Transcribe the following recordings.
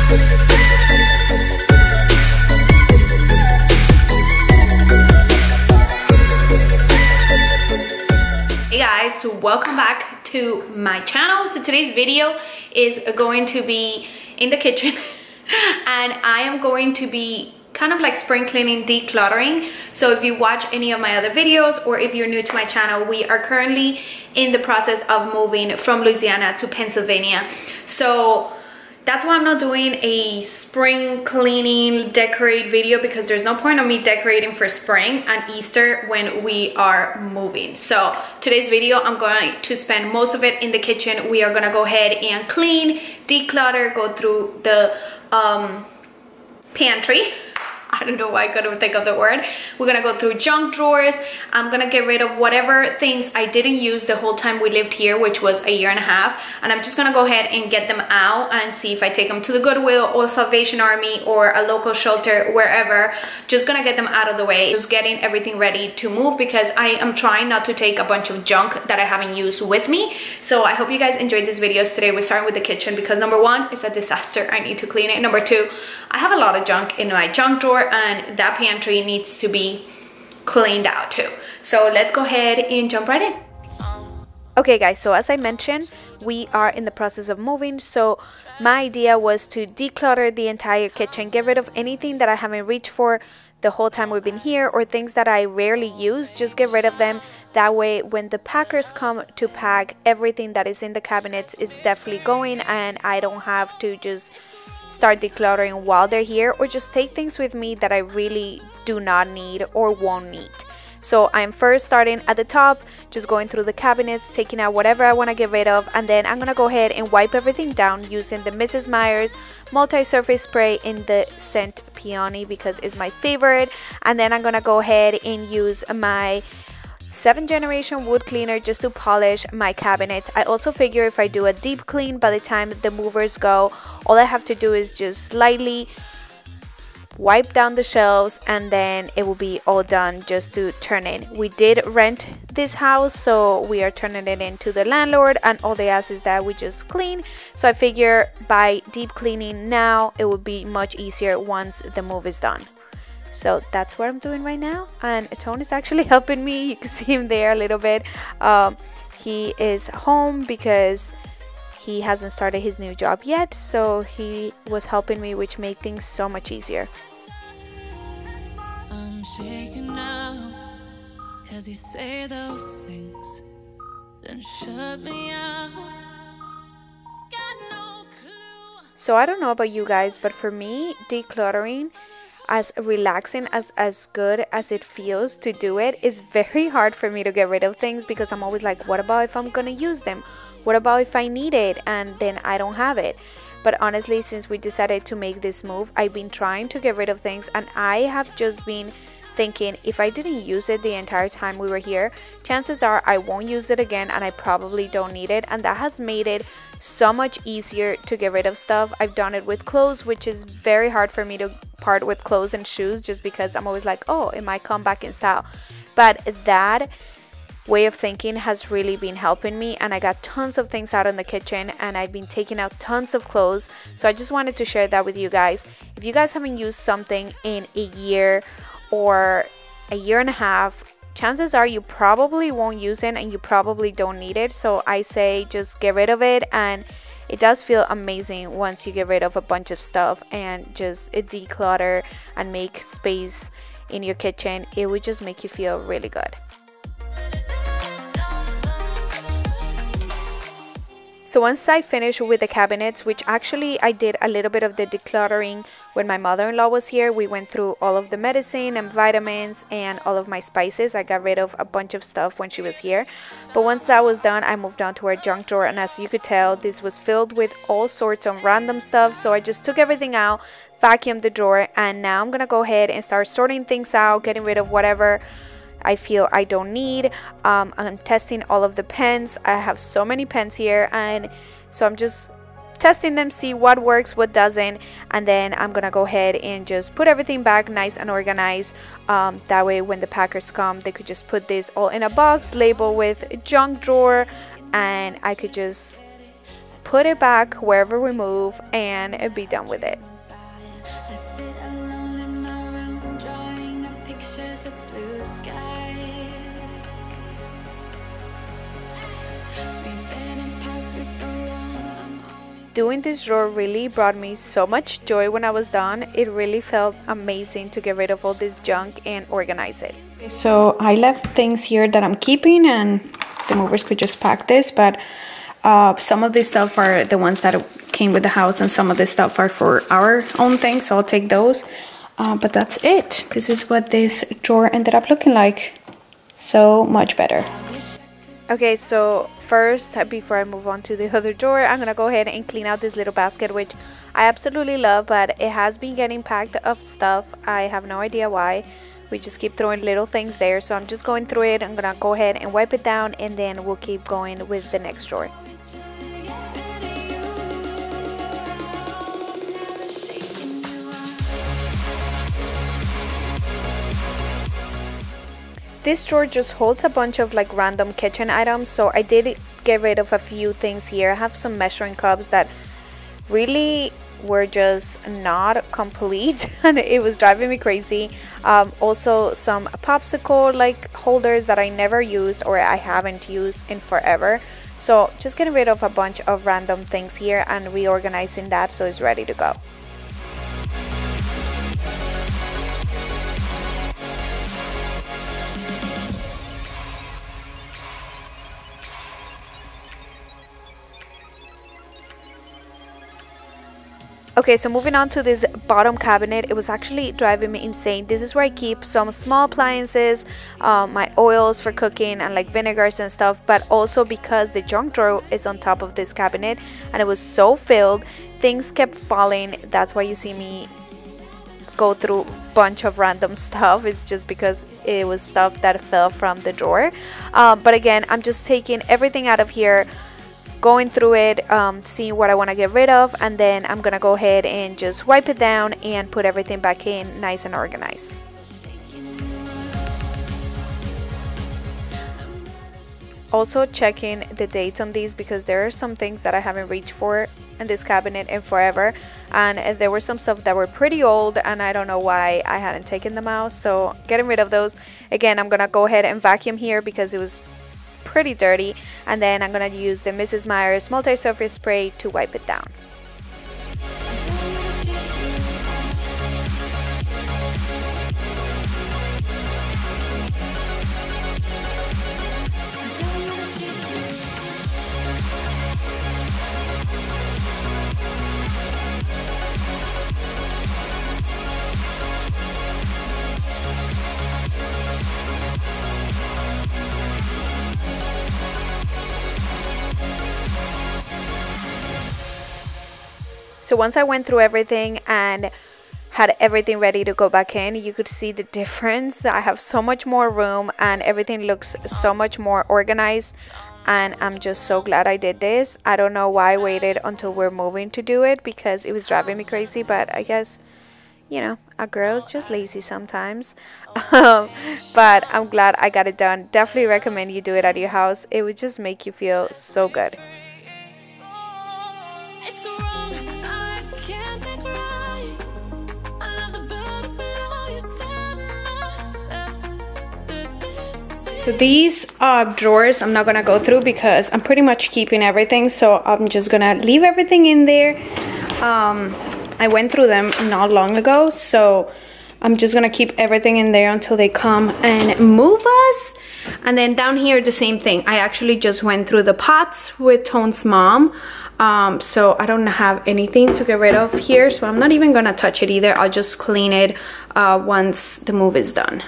Hey guys, so welcome back to my channel. So today's video is going to be in the kitchen and I am going to be kind of like spring cleaning, decluttering. So if you watch any of my other videos or if you're new to my channel, we are currently in the process of moving from Louisiana to Pennsylvania. So that's why I'm not doing a spring cleaning decorate video, because there's no point of me decorating for spring and Easter when we are moving. So today's video, I'm going to spend most of it in the kitchen. We are gonna go ahead and clean, declutter, go through the pantry. I don't know why I couldn't think of the word. We're gonna go through junk drawers. I'm gonna get rid of whatever things I didn't use the whole time we lived here, which was a year and a half. And I'm just gonna go ahead and get them out and see if I take them to the Goodwill or Salvation Army or a local shelter, wherever. Just gonna get them out of the way. Just getting everything ready to move, because I am trying not to take a bunch of junk that I haven't used with me. So I hope you guys enjoyed this video. Today we're starting with the kitchen because number one, it's a disaster. I need to clean it. Number two, I have a lot of junk in my junk drawer and that pantry needs to be cleaned out too. So let's go ahead and jump right in. Okay guys, so as I mentioned, we are in the process of moving. So my idea was to declutter the entire kitchen, get rid of anything that I haven't reached for the whole time we've been here, or things that I rarely use. Just get rid of them. That way when the packers come to pack, everything that is in the cabinets is definitely going and I don't have to just start decluttering while they're here, or just take things with me that I really do not need or won't need. So I'm first starting at the top, just going through the cabinets, taking out whatever I want to get rid of, and then I'm gonna go ahead and wipe everything down using the Mrs. Meyer's multi-surface spray in the scent Peony because it's my favorite. And then I'm gonna go ahead and use my 7th generation wood cleaner just to polish my cabinets. I also figure if I do a deep clean, by the time the movers go, all I have to do is just slightly wipe down the shelves and then it will be all done just to turn in. We did rent this house, so we are turning it into the landlord and all they ask is that we just clean. So I figure by deep cleaning now, it will be much easier once the move is done. So that's what I'm doing right now, and Tone is actually helping me. You can see him there a little bit. He is home because he hasn't started his new job yet, so he was helping me, which made things so much easier. I'm shaking now, 'cause you say those things, then shut me out. Got no clue. So I don't know about you guys, but for me, decluttering, as relaxing as good as it feels to do it, is very hard for me to get rid of things, because I'm always like, what about if I'm gonna use them? What about if I need it and then I don't have it? But honestly, since we decided to make this move, I've been trying to get rid of things, and I have just been thinking, if I didn't use it the entire time we were here, chances are I won't use it again and I probably don't need it. And that has made it so much easier to get rid of stuff. I've done it with clothes, which is very hard for me to part with clothes and shoes, just because I'm always like, oh, it might come back in style. But that way of thinking has really been helping me, and I got tons of things out in the kitchen and I've been taking out tons of clothes. So I just wanted to share that with you guys. If you guys haven't used something in a year or a year and a half, chances are you probably won't use it and you probably don't need it. So I say just get rid of it, and it does feel amazing once you get rid of a bunch of stuff and just declutter and make space in your kitchen. It would just make you feel really good. So once I finished with the cabinets, which actually I did a little bit of the decluttering when my mother-in-law was here, we went through all of the medicine and vitamins and all of my spices. I got rid of a bunch of stuff when she was here. But once that was done, I moved on to our junk drawer, and as you could tell, this was filled with all sorts of random stuff. So I just took everything out, vacuumed the drawer, and now I'm gonna go ahead and start sorting things out, getting rid of whatever I feel I don't need. I'm testing all of the pens. I have so many pens here, and so I'm just testing them, see what works, what doesn't, and then I'm gonna go ahead and just put everything back nice and organized. That way when the packers come, they could just put this all in a box, label with junk drawer, and I could just put it back wherever we move and be done with it. I sit alone in my room, drawing up pictures of blue skies. We've been apart for so long. I'm always Doing this drawer really brought me so much joy when I was done. It really felt amazing to get rid of all this junk and organize it. So I left things here that I'm keeping, and the movers could just pack this, but some of this stuff are the ones that came with the house, and some of this stuff are for our own things, so I'll take those. But that's it. This is what this drawer ended up looking like. So much better. Okay, so first, before I move on to the other drawer, I'm gonna go ahead and clean out this little basket, which I absolutely love, but it has been getting packed of stuff. I have no idea why. We just keep throwing little things there, so I'm just going through it. I'm gonna go ahead and wipe it down, and then we'll keep going with the next drawer. This drawer just holds a bunch of like random kitchen items, so I did get rid of a few things here. I have some measuring cups that really were just not complete and it was driving me crazy. Also some popsicle like holders that I never used, or I haven't used in forever. So just getting rid of a bunch of random things here and reorganizing that so it's ready to go. Okay, so moving on to this bottom cabinet, it was actually driving me insane. This is where I keep some small appliances, my oils for cooking and like vinegars and stuff, but also because the junk drawer is on top of this cabinet and it was so filled, things kept falling. That's why you see me go through a bunch of random stuff. It's just because it was stuff that fell from the drawer. But again, I'm just taking everything out of here, going through it, seeing what I want to get rid of, and then I'm gonna go ahead and just wipe it down and put everything back in nice and organized. Also checking the dates on these, because there are some things that I haven't reached for in this cabinet in forever, and there were some stuff that were pretty old and I don't know why I hadn't taken them out, so getting rid of those. Again, I'm gonna go ahead and vacuum here because it was pretty dirty, and then I'm gonna use the Mrs. Meyer's multi-surface spray to wipe it down. So once I went through everything and had everything ready to go back in, you could see the difference. I have so much more room and everything looks so much more organized, and I'm just so glad I did this. I don't know why I waited until we're moving to do it, because it was driving me crazy, but I guess, you know, a girl's just lazy sometimes. But I'm glad I got it done. Definitely recommend you do it at your house. It would just make you feel so good. So these drawers I'm not gonna go through because I'm pretty much keeping everything, so I'm just gonna leave everything in there. I went through them not long ago, so I'm just gonna keep everything in there until they come and move us. And then down here the same thing. I actually just went through the pots with Tone's mom, so I don't have anything to get rid of here, so I'm not even gonna touch it either. I'll just clean it once the move is done.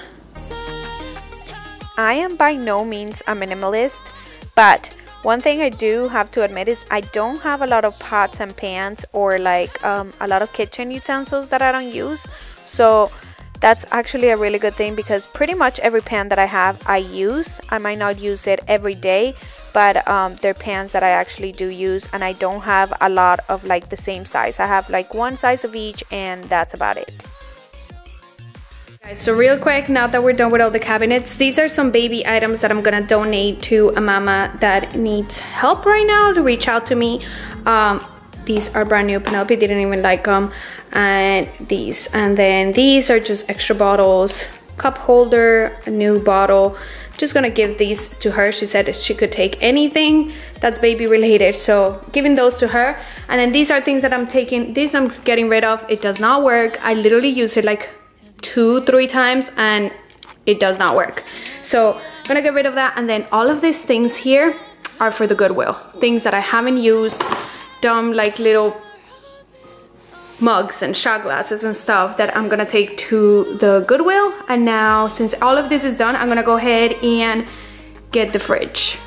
I am by no means a minimalist, but one thing I do have to admit is I don't have a lot of pots and pans, or like a lot of kitchen utensils that I don't use. So that's actually a really good thing, because pretty much every pan that I have I use. I might not use it every day, but they're pans that I actually do use, and I don't have a lot of like the same size. I have like one size of each, and that's about it. Guys, so real quick, now that we're done with all the cabinets, these are some baby items that I'm gonna donate to a mama that needs help right now to reach out to me. These are brand new. Penelope didn't even like them. And then these are just extra bottles, cup holder, a new bottle. Just gonna give these to her. She said she could take anything that's baby related, so giving those to her. And then these are things that I'm taking. These I'm getting rid of. It does not work. I literally use it like 2-3 times and it does not work, so I'm gonna get rid of that. And then all of these things here are for the Goodwill, things that I haven't used, dumb like little mugs and shot glasses and stuff that I'm gonna take to the Goodwill. And now, since all of this is done, I'm gonna go ahead and get the fridge.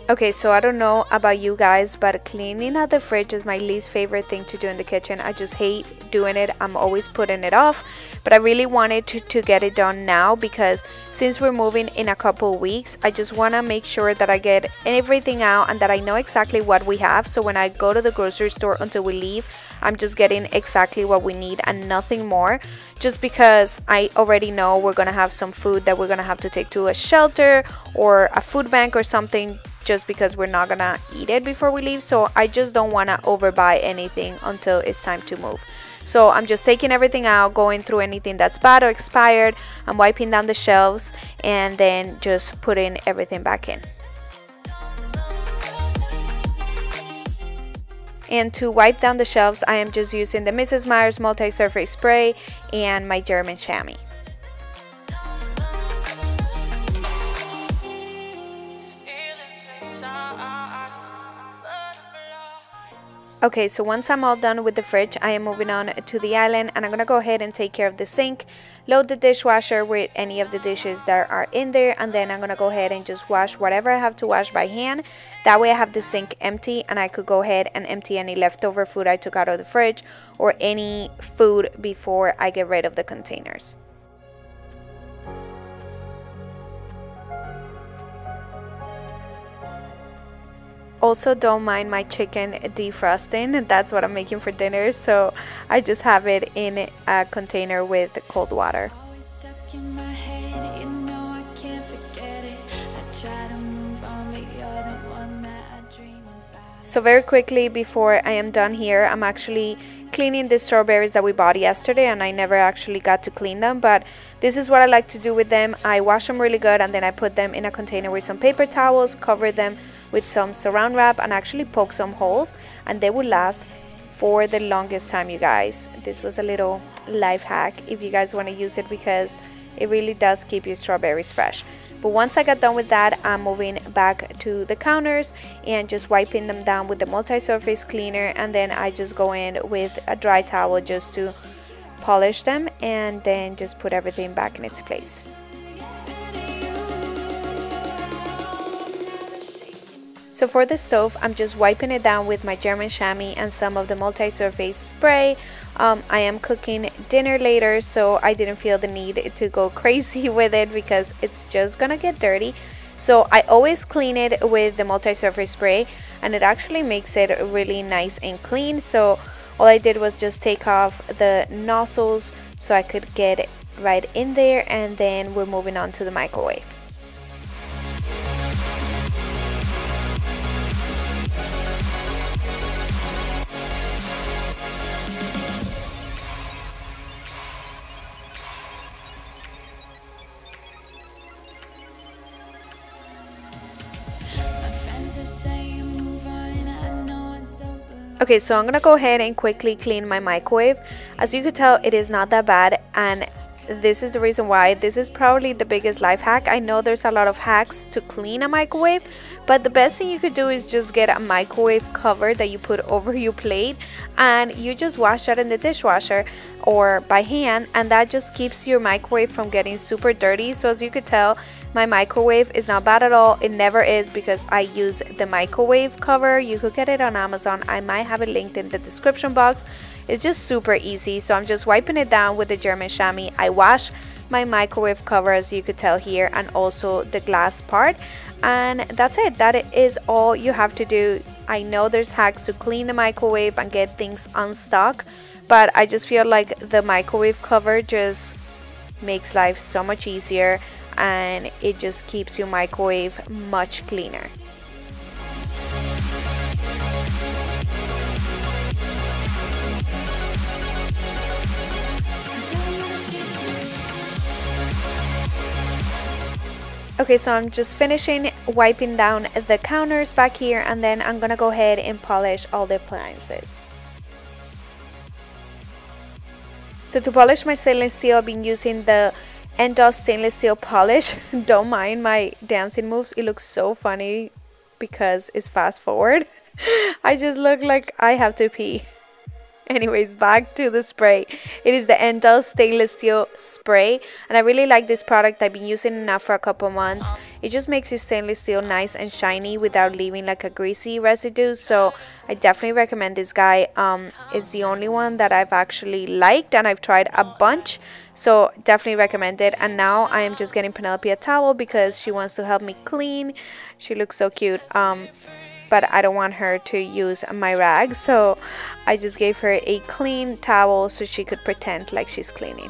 Okay, so I don't know about you guys, but cleaning out the fridge is my least favorite thing to do in the kitchen. I just hate doing it. I'm always putting it off, but I really wanted to get it done now because since we're moving in a couple weeks, I just want to make sure that I get everything out and that I know exactly what we have. So when I go to the grocery store until we leave, I'm just getting exactly what we need and nothing more, just because I already know we're gonna have some food that we're gonna have to take to a shelter or a food bank or something, just because we're not gonna eat it before we leave. So I just don't want to overbuy anything until it's time to move. So I'm just taking everything out, going through anything that's bad or expired. I'm wiping down the shelves and then just putting everything back in. And to wipe down the shelves, I am just using the Mrs. Meyer's multi-surface spray and my German chamois. Okay, so once I'm all done with the fridge, I am moving on to the island, and I'm gonna go ahead and take care of the sink, load the dishwasher with any of the dishes that are in there, and then I'm gonna go ahead and just wash whatever I have to wash by hand. That way I have the sink empty and I could go ahead and empty any leftover food I took out of the fridge or any food before I get rid of the containers. Also, don't mind my chicken defrosting. That's what I'm making for dinner, so I just have it in a container with cold water. So very quickly before I am done here, I'm actually cleaning the strawberries that we bought yesterday, and I never actually got to clean them, but this is what I like to do with them. I wash them really good and then I put them in a container with some paper towels, cover them with some saran wrap, and actually poke some holes, and they will last for the longest time, you guys. This was a little life hack if you guys want to use it, because it really does keep your strawberries fresh. But once I got done with that, I'm moving back to the counters and just wiping them down with the multi-surface cleaner, and then I just go in with a dry towel just to polish them and then just put everything back in its place. So for the stove, I'm just wiping it down with my German chamois and some of the multi-surface spray. I am cooking dinner later, so I didn't feel the need to go crazy with it because it's just gonna get dirty. So I always clean it with the multi-surface spray, and it actually makes it really nice and clean. So all I did was just take off the nozzles so I could get it right in there, and then we're moving on to the microwave. Okay, so I'm gonna go ahead and quickly clean my microwave. As you could tell, it is not that bad, and this is the reason why. This is probably the biggest life hack. I know there's a lot of hacks to clean a microwave, but the best thing you could do is just get a microwave cover that you put over your plate, and you just wash that in the dishwasher or by hand, and that just keeps your microwave from getting super dirty. So as you could tell, my microwave is not bad at all. It never is, because I use the microwave cover. You could get it on Amazon. I might have it linked in the description box. It's just super easy. So I'm just wiping it down with the German chamois. I wash my microwave cover, as you could tell here, and also the glass part, and that's it. That is all you have to do. I know there's hacks to clean the microwave and get things unstuck, but I just feel like the microwave cover just makes life so much easier, and it just keeps your microwave much cleaner. Okay, so I'm just finishing wiping down the counters back here, and then I'm gonna go ahead and polish all the appliances. So to polish my stainless steel, I've been using the used stainless steel polish. Don't mind my dancing moves, it looks so funny because it's fast forward. I just look like I have to pee. Anyways, back to the spray. It is the used stainless steel spray, and I really like this product. I've been using it now for a couple months. It just makes your stainless steel nice and shiny without leaving like a greasy residue, so I definitely recommend this guy. It's the only one that I've actually liked, and I've tried a bunch, so definitely recommend it. And now I am just getting Penelope a towel because she wants to help me clean. She looks so cute, but I don't want her to use my rag, so I just gave her a clean towel so she could pretend like she's cleaning.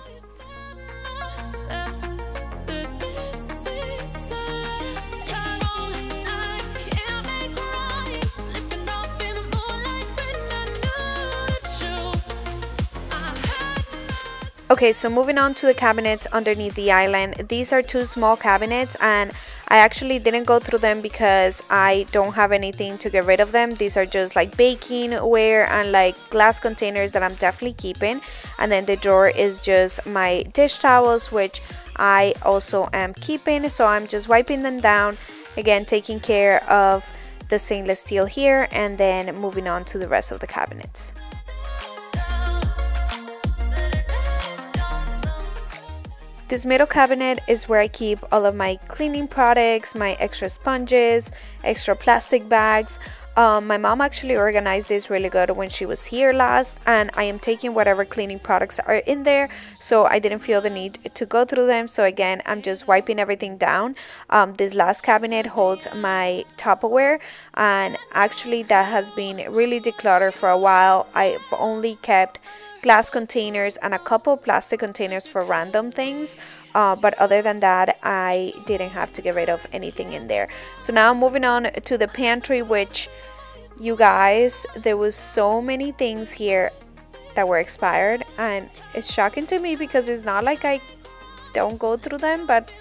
Okay, so moving on to the cabinets underneath the island. These are two small cabinets, and I actually didn't go through them because I don't have anything to get rid of them. These are just like baking ware and like glass containers that I'm definitely keeping. And then the drawer is just my dish towels, which I also am keeping. So I'm just wiping them down, again taking care of the stainless steel here, and then moving on to the rest of the cabinets. This middle cabinet is where I keep all of my cleaning products, my extra sponges, extra plastic bags. My mom actually organized this really good when she was here last, and I am taking whatever cleaning products are in there, so I didn't feel the need to go through them. So again, I'm just wiping everything down. This last cabinet holds my Tupperware, and actually that has been really decluttered for a while. I've only kept glass containers and a couple plastic containers for random things, but other than that I didn't have to get rid of anything in there. So now moving on to the pantry, which, you guys, there was so many things here that were expired, and it's shocking to me because it's not like I don't go through them, but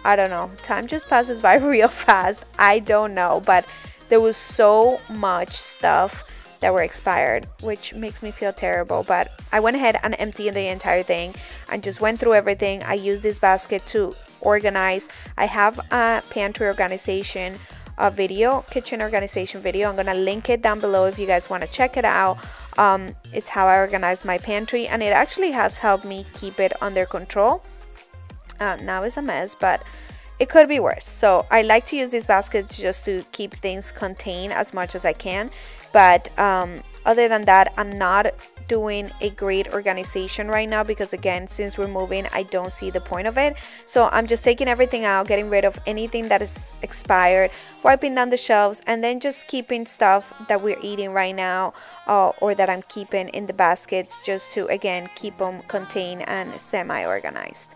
I don't know, time just passes by real fast. I don't know, but there was so much stuff that were expired, which makes me feel terrible. But I went ahead and emptied the entire thing and just went through everything. I used this basket to organize. I have a pantry organization video, kitchen organization video. I'm gonna link it down below if you guys want to check it out. It's how I organize my pantry, and it actually has helped me keep it under control. Now it's a mess, but it could be worse. So I like to use this basket just to keep things contained as much as I can. But other than that, I'm not doing a great organization right now because, again, since we're moving, I don't see the point of it. So I'm just taking everything out, getting rid of anything that is expired, wiping down the shelves, and then just keeping stuff that we're eating right now or that I'm keeping in the baskets, just to, again, keep them contained and semi-organized.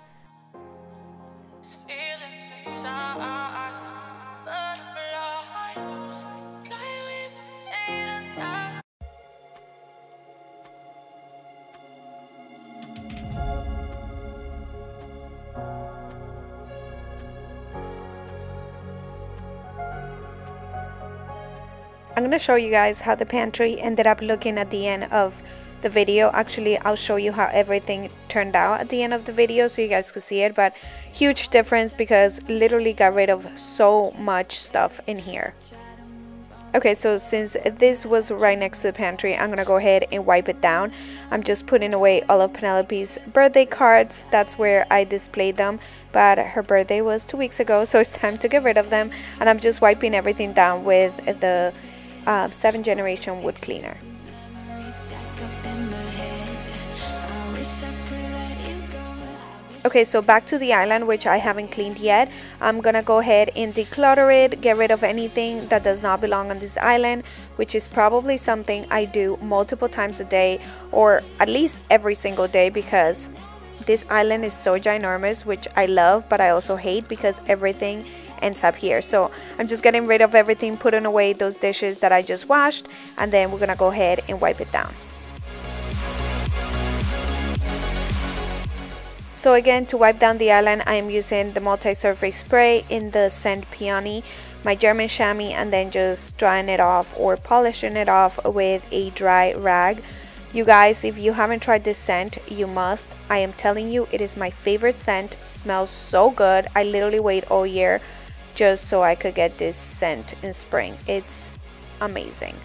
I'm going to show you guys how the pantry ended up looking at the end of the video. Actually, I'll show you how everything turned out at the end of the video so you guys could see it, but huge difference because literally got rid of so much stuff in here. Okay, so since this was right next to the pantry, I'm gonna go ahead and wipe it down. I'm just putting away all of Penelope's birthday cards. That's where I displayed them, but her birthday was 2 weeks ago, so it's time to get rid of them. And I'm just wiping everything down with the 7th generation wood cleaner. Okay, so back to the island, which I haven't cleaned yet. I'm gonna go ahead and declutter it, get rid of anything that does not belong on this island, which is probably something I do multiple times a day, or at least every single day, because this island is so ginormous, which I love, but I also hate because everything ends up here. So I'm just getting rid of everything, putting away those dishes that I just washed, and then we're gonna go ahead and wipe it down. So again, to wipe down the island, I am using the multi-surface spray in the scent Peony, my German chamois, and then just drying it off or polishing it off with a dry rag. You guys, if you haven't tried this scent, you must. I am telling you, it is my favorite scent. Smells so good. I literally wait all year just so I could get this scent in spring. It's amazing.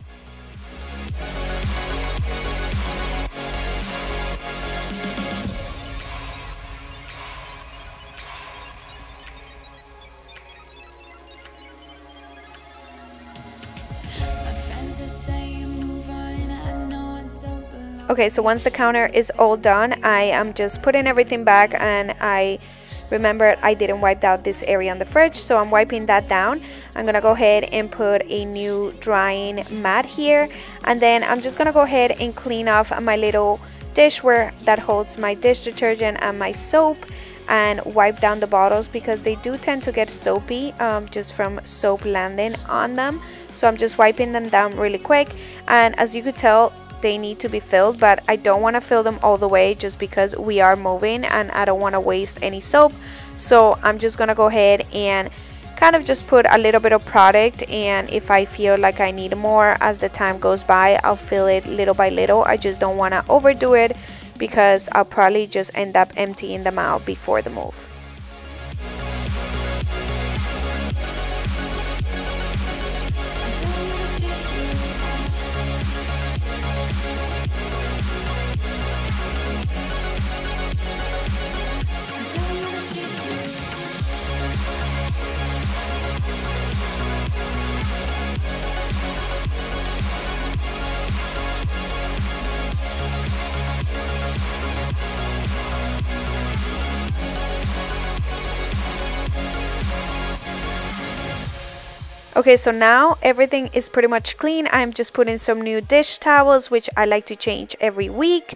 Okay, so once the counter is all done, I am just putting everything back, and I remembered I didn't wipe out this area on the fridge, so I'm wiping that down. I'm gonna go ahead and put a new drying mat here, and then I'm just gonna go ahead and clean off my little dishware that holds my dish detergent and my soap, and wipe down the bottles because they do tend to get soapy just from soap landing on them. So I'm just wiping them down really quick, and as you could tell, they need to be filled, but I don't want to fill them all the way just because we are moving and I don't want to waste any soap. So I'm just gonna go ahead and kind of just put a little bit of product, and if I feel like I need more as the time goes by, I'll fill it little by little. I just don't want to overdo it because I'll probably just end up emptying them out before the move. Okay, so now everything is pretty much clean. I'm just putting some new dish towels, which I like to change every week,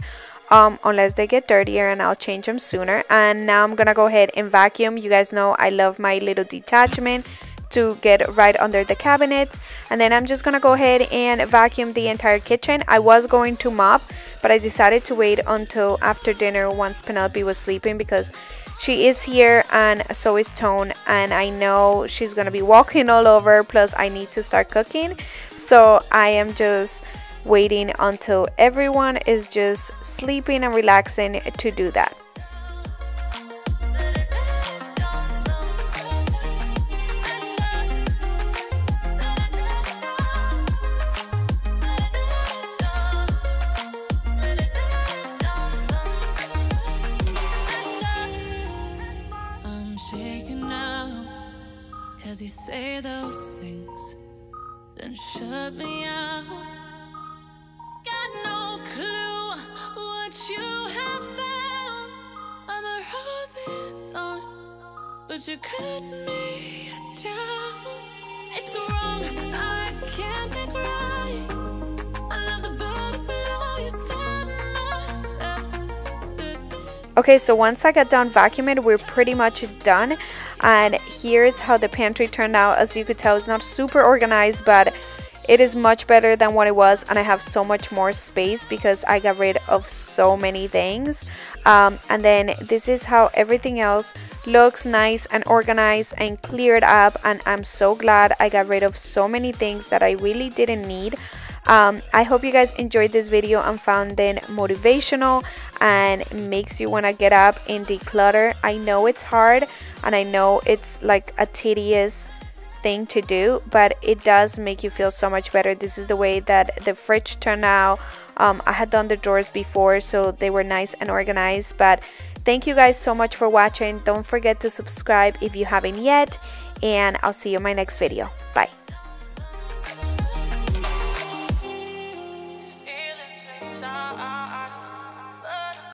unless they get dirtier, and I'll change them sooner. And now I'm gonna go ahead and vacuum. You guys know I love my little detachment to get right under the cabinets, and then I'm just gonna go ahead and vacuum the entire kitchen. I was going to mop, but I decided to wait until after dinner once Penelope was sleeping because she is here and so is Tone, and I know she's gonna be walking all over, plus I need to start cooking. So I am just waiting until everyone is just sleeping and relaxing to do that. Cause you say those things, then shut me out. Got no clue what you have found. I'm a rose in thorns, but you cut me down. It's wrong, I can't think right. I love the bird below you, set myself. Okay, so once I got done vacuuming, we're pretty much done. And here's how the pantry turned out. As you could tell, it's not super organized, but it is much better than what it was, and I have so much more space because I got rid of so many things. And then this is how everything else looks, nice and organized and cleared up, and I'm so glad I got rid of so many things that I really didn't need. I hope you guys enjoyed this video and found it motivational and makes you want to get up and declutter. I know it's hard and I know it's like a tedious thing to do, but it does make you feel so much better. This is the way that the fridge turned out. I had done the drawers before, so they were nice and organized. But thank you guys so much for watching. Don't forget to subscribe if you haven't yet, and I'll see you in my next video. Bye.